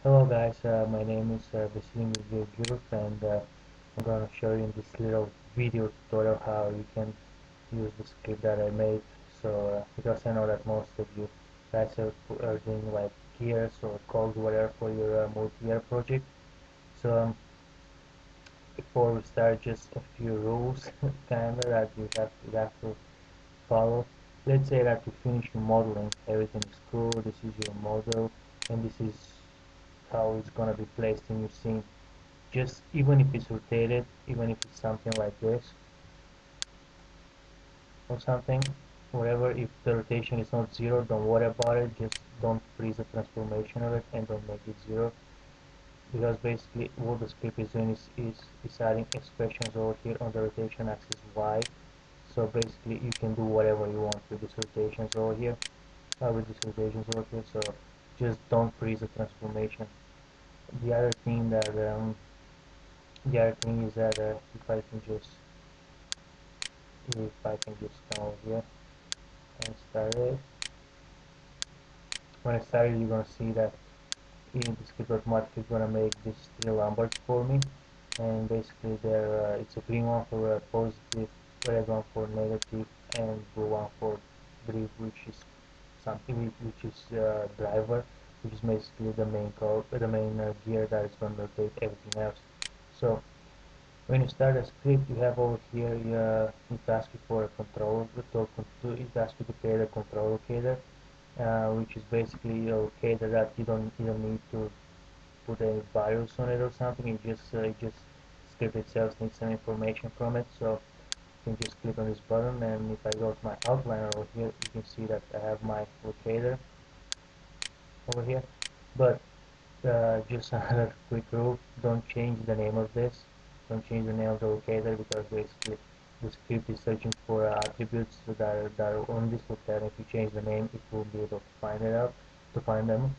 Hello guys, my name is Vasyl Gurov and I'm gonna show you in this little video tutorial how you can use the script that I made. Because I know that most of you guys are doing like gears or codes, whatever, for your multi-year project. So before we start, just a few rules kinda that you have to follow. Let's say that you finish your modeling, everything is cool, this is your model, and this is how it's gonna be placed in your scene. Just even if it's rotated, even if it's something like this or something, whatever, if the rotation is not zero, don't worry about it. Just don't freeze the transformation of it and don't make it zero, because basically what the script is doing is adding expressions over here on the rotation axis Y. So basically you can do whatever you want with these rotations over here, so just don't freeze the transformation. The other thing that is that if I can just come over here and start it. When I start it, you're gonna see that in the script automatically gonna make these three numbers for me, and basically there it's a green one for positive, red one for negative, and blue one for brief, which is something which is driver, which is basically the main code, the main gear that is gonna rotate everything else. So when you start a script, you have over here, it asks you for a control, it asks you to create a control locator, which is basically a locator that you don't need to put any values on it or something. It just script itself needs some information from it. So you can just click on this button, and if I go to my outliner over here, you can see that I have my locator over here. But just another quick rule: don't change the name of this. Don't change the name of the locator, because basically the script is searching for attributes that are on this locator. If you change the name, it will be able to find them.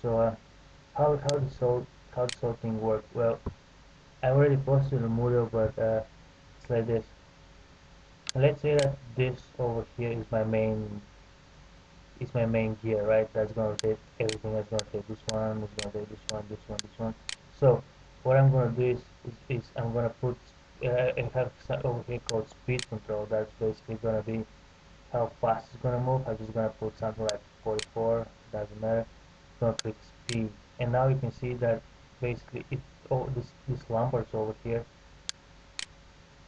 So how this whole thing work? Well, I already posted a Moodle, but it's like this. Let's say that this over here is my main gear, right? That's gonna rotate everything. That's gonna rotate this one. It's gonna rotate this one, this one, this one. So what I'm gonna do is I'm gonna put I have over here called speed control. That's basically gonna be how fast it's gonna move. I'm just gonna put something like 44. Doesn't matter. Gonna click speed, and now you can see that basically this numbers over here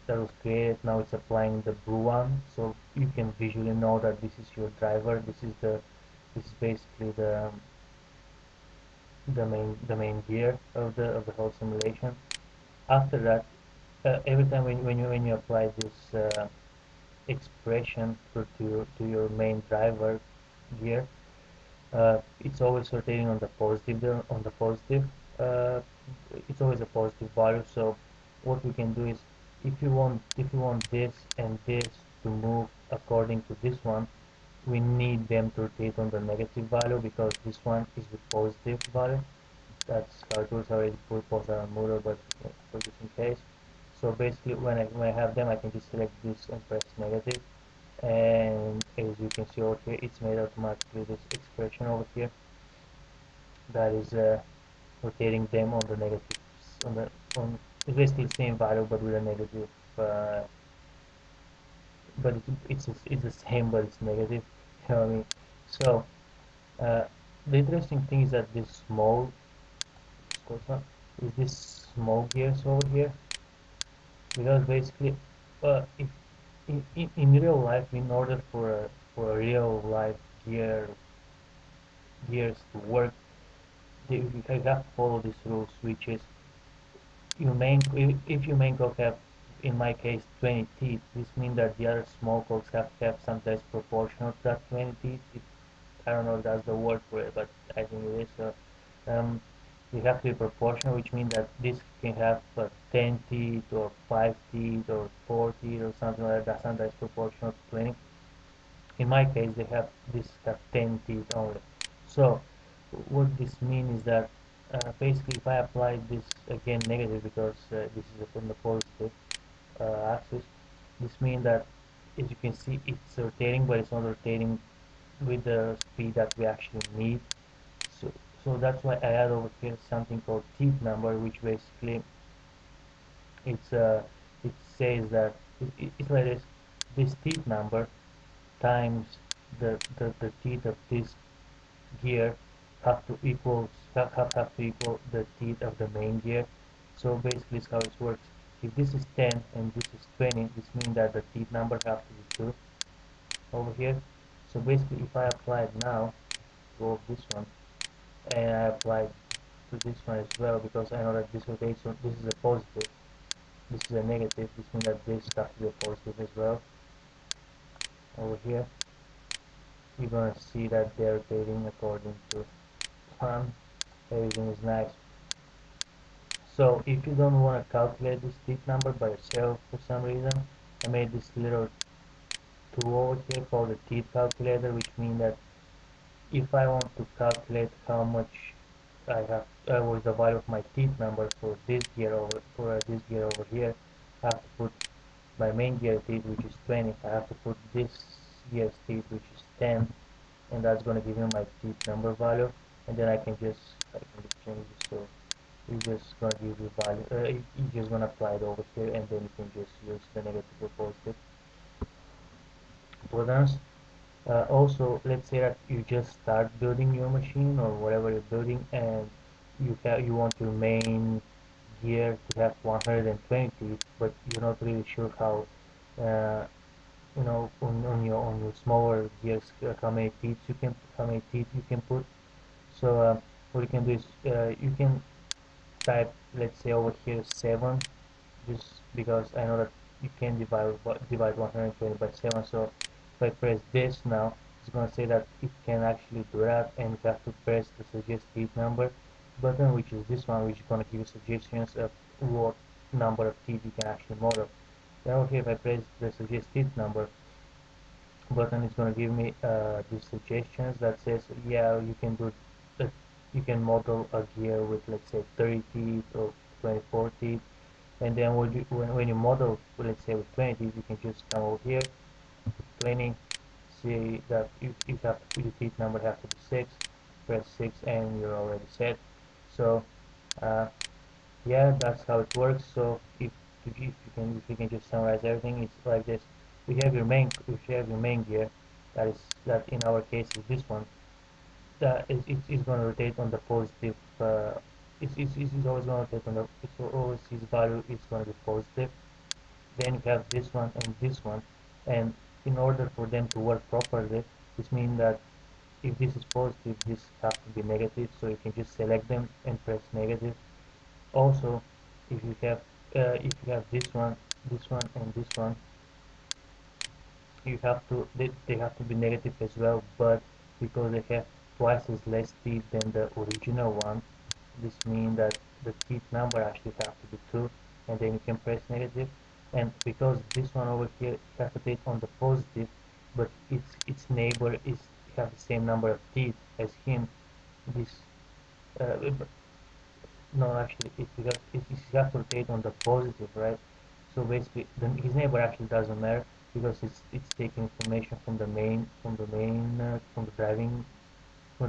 that was created, now it's applying the blue one, so you can visually know that this is your driver. This is basically the main gear of the whole simulation. After that, every time when you apply this expression to your main driver gear, it's always rotating on the positive uh, it's always a positive value. So what we can do is, if you want this and this to move according to this one, we need them to rotate on the negative value, because this one is the positive value. That's how it works. I already posted on Moodle, but for just in case. So basically when I have them, I can just select this and press negative, and as you can see over here, it's made automatically this expression over here that is rotating them on the negatives, on it's basically the same value but with a negative, uh, but it's the same but it's negative. You know what I mean? So uh, the interesting thing is that this small gears over here, because basically if in real life, in order for a real life gears to work, you have to follow these rules, which is if your main cog have, in my case, 20 teeth, this means that the other small cogs have to have sometimes proportional to that 20 teeth. I don't know if that's the word for it, but I think it is. So you have to be proportional, which means that this can have 10 teeth or 5 teeth or 4 teeth or something like that. Sometimes proportional to 20. In my case, this have 10 teeth only. So what this means is that basically if I apply this again negative, because this is on the positive axis, this means that, as you can see, it's rotating, but it's not rotating with the speed that we actually need. So So that's why I add over here something called teeth number, which basically it's it says that it's like this teeth number times the teeth of this gear have to equal the teeth of the main gear. So basically this is how it works. If this is 10 and this is 20, this means that the teeth number have to be 2 over here. So basically if I apply it now to this one and I apply to this one as well, because I know that this rotation, this is a positive, this is a negative, this means that this has to be a positive as well. Over here you're gonna see that they're rotating according to plan. Everything is nice. So if you don't want to calculate this teeth number by yourself for some reason, I made this little tool over here called the teeth calculator, which means that if I want to calculate how much I have, was the value of my teeth number for this gear over here, I have to put my main gear teeth, which is 20. I have to put this gear's teeth, which is 10, and that's going to give me my teeth number value. And then I can just change it, so you're just gonna give you value. You're just gonna apply it over here, and then you can just use the negative or positive tolerance. Also, let's say that you just start building your machine or whatever you're building, and you want your main gear to have 120 teeth, but you're not really sure how. On your smaller gears, how many teeth you can put. So what you can do is you can type, let's say over here 7, just because I know that you can divide 120 by 7. So if I press this now, it's going to say that it can actually do that, and you have to press the suggest teeth number button, which is this one, which is going to give you suggestions of what number of teeth you can actually model. Then over here, if I press the suggest teeth number button, it's going to give me these suggestions that says, yeah, you can do uh, you can model a gear with, let's say, 30 teeth or 24 teeth. And then when you model, let's say with 20 teeth, you can just come over here, 20, see that you have your teeth number have to be 6, press 6, and you're already set. So uh, yeah, that's how it works. So if you can just summarize everything, it's like this. We have your main gear, that in our case is this one. It's going to rotate on the positive. It's always going to rotate on the. It's always its value is going to be positive. Then you have this one and this one, and in order for them to work properly, this means that if this is positive, this have to be negative. So you can just select them and press negative. Also, if you have this one, and this one, they have to be negative as well. But because they have twice as less teeth than the original one, this means that the teeth number actually have to be 2, and then you can press negative. And because this one over here has to take on the positive, but its neighbor is have the same number of teeth as him, this no, actually, it's because it's have to rotate on the positive, right? So basically, his neighbor actually doesn't matter because it's taking information from the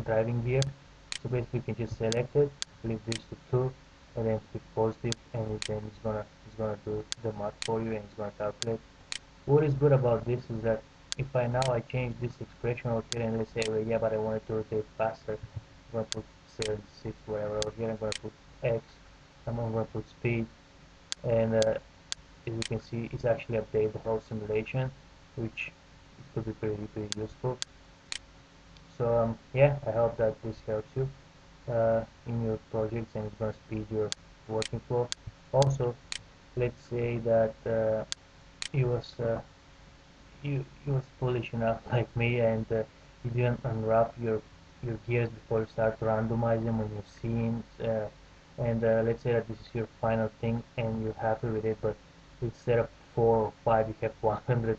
driving gear. So basically, you can just select it, leave this to 2, and then click positive, and then it's gonna do the math for you, and it's gonna calculate. What is good about this is that if I change this expression over here, and let's say, well, yeah, but I wanted to rotate faster, I'm going to put 76 whatever over here. I'm going to put X. I'm going to put speed, and as you can see, it's actually update the whole simulation, which could be pretty useful. So yeah, I hope that this helps you in your projects, and it's going to speed your working flow. Also, let's say that it was you was foolish enough like me, and you didn't unwrap your gears before you start to randomize them on your scenes, and let's say that this is your final thing and you're happy with it, but instead of 4 or 5 you have 100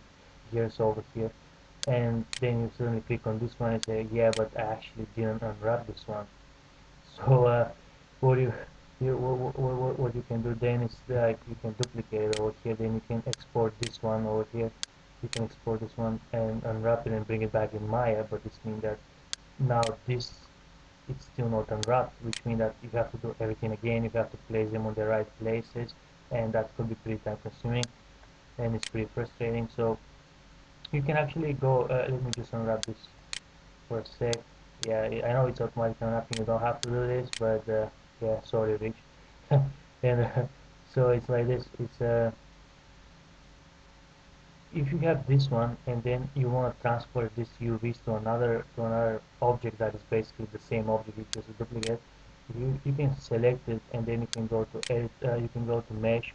gears over here, and then you suddenly click on this one and say, yeah, but I actually didn't unwrap this one. So what what you can do then is that you can duplicate it over here. Then you can export this one over here. You can export this one and unwrap it and bring it back in Maya. But this means that now it's still not unwrapped, which means that you have to do everything again. You have to place them on the right places, and that could be pretty time consuming, and it's pretty frustrating. So you can actually go, let me just unwrap this for a sec. Yeah, I know it's automatic unwrapping, you don't have to do this, but yeah, sorry Rich. And so it's like this, it's if you have this one and then you want to transfer this UVs to another object that is basically the same object, it's just a duplicate, you can select it and then you can go to edit, you can go to mesh,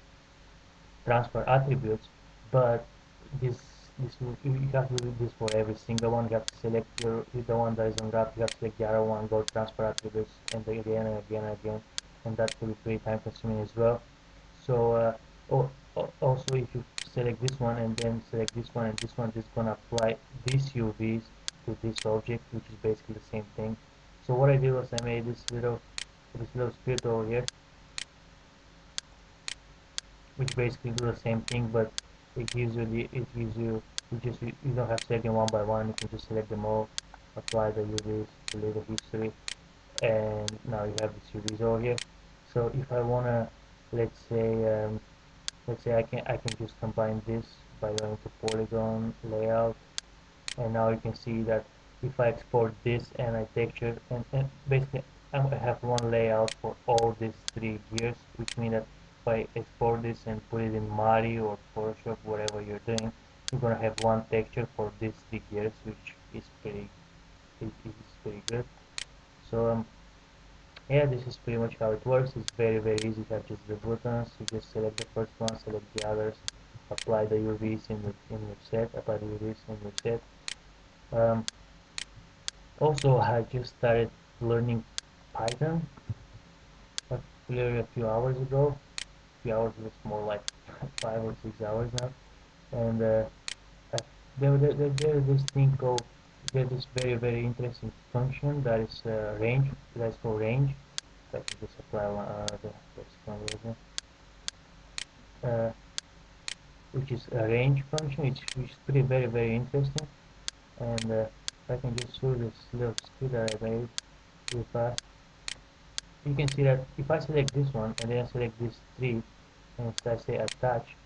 transfer attributes, but this you have to do this for every single one. You have to select the one that is unwrapped, you have to select the other one, go transfer attributes, and then again and again and again, and that will be pretty time consuming as well. So also if you select this one and then select this one and this one, is gonna apply these UVs to this object, which is basically the same thing. So what I did was I made this little script over here, which basically do the same thing, but you don't have to select them one by one. You can just select them all, apply the UVs, delete the history, and now you have these UVs over here. So if I wanna, let's say I can just combine this by going to polygon layout, and now you can see that if I export this and I texture, and basically I have one layout for all these three gears, which means that if I export this and put it in Mari or Photoshop, whatever you're doing, you're gonna have one texture for these three gears, which is pretty good. So yeah, this is pretty much how it works. It's very easy. You have just the buttons, you just select the first one, select the others, apply the UVs in your set, apply the UVs in your set. Also, I just started learning Python, particularly a few hours ago. A few hours, it's more like 5 or 6 hours now. And I, there this thing called, there's this very interesting function that is range. That's called range. If I can just apply the second version, uh, which is a range function, which is pretty very interesting. And if I can just show this little script that I made real fast, you can see that if I select this one and then I select this three and I say attach,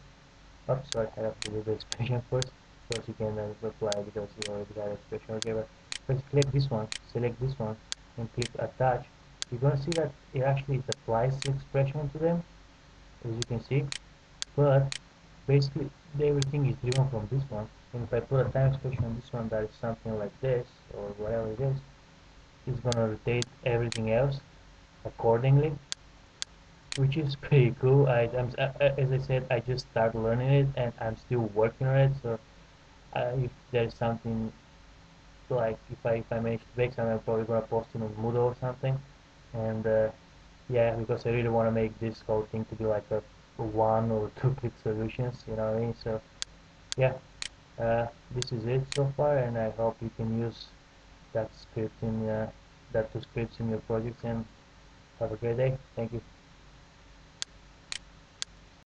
oops, sorry, I have to do the expression first, because you can apply because you already got expression. Okay, but if I click this one, select this one, and click attach, you're gonna see that it actually applies the expression to them, as you can see, but basically everything is driven from this one. And if I put a time expression on this one that is something like this or whatever it is, it's gonna rotate everything else accordingly, which is pretty cool. As I said, I just started learning it and I'm still working on it. So if there's something like if I manage to make something, I'm probably gonna post it on Moodle or something. And yeah, because I really want to make this whole thing to be like a one or two click solutions. You know what I mean? So yeah, this is it so far, and I hope you can use that script in that two scripts in your projects. And have a great day. Thank you.